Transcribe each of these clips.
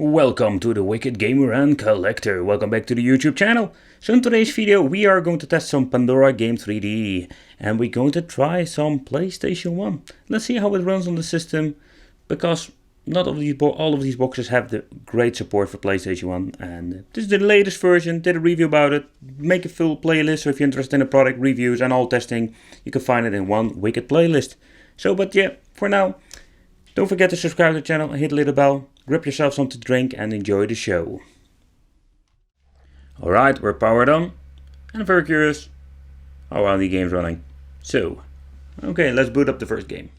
Welcome to the Wicked Gamer and Collector. Welcome back to the YouTube channel. So in today's video we are going to test some Pandora game 3D and we're going to try some PlayStation 1. Let's see how it runs on the system, because not all of these boxes have the great support for PlayStation 1, and this is the latest version. Did a review about it, make a full playlist, so if you're interested in the product reviews and all testing, you can find it in one Wicked playlist. But yeah, for now, don't forget to subscribe to the channel and hit the little bell. Grab yourself something to drink and enjoy the show. Alright, we're powered on. And I'm very curious how well the game's running. Okay, let's boot up the first game.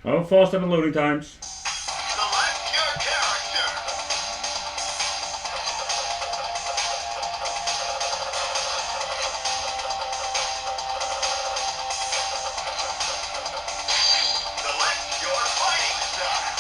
How fast are the loading times? Select your character. Select your fighting style.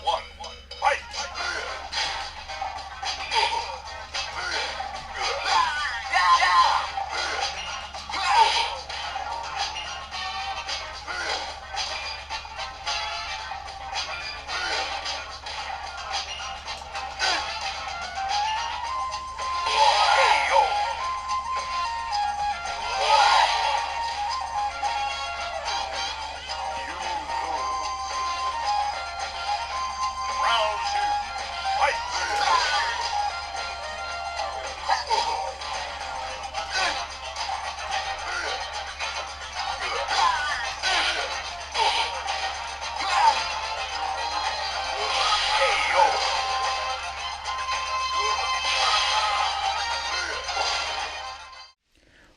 one, fight! Round two, fight!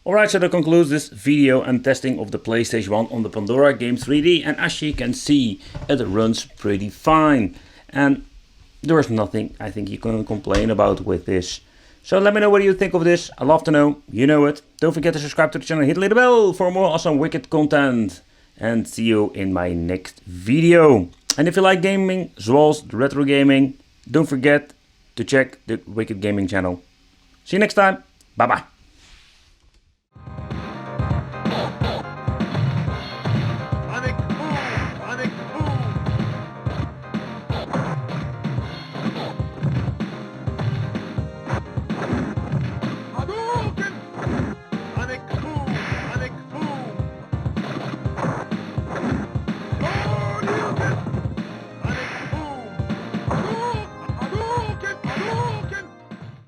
Alright, so that concludes this video and testing of the PlayStation 1 on the Pandora game 3D, and as you can see, it runs pretty fine. And there is nothing I think you can complain about with this. So let me know what you think of this. I love to know, you know it. Don't forget to subscribe to the channel, hit the little bell for more awesome Wicked content. And see you in my next video. And if you like gaming, as well as the retro gaming, don't forget to check the Wicked Gaming channel. See you next time. Bye bye.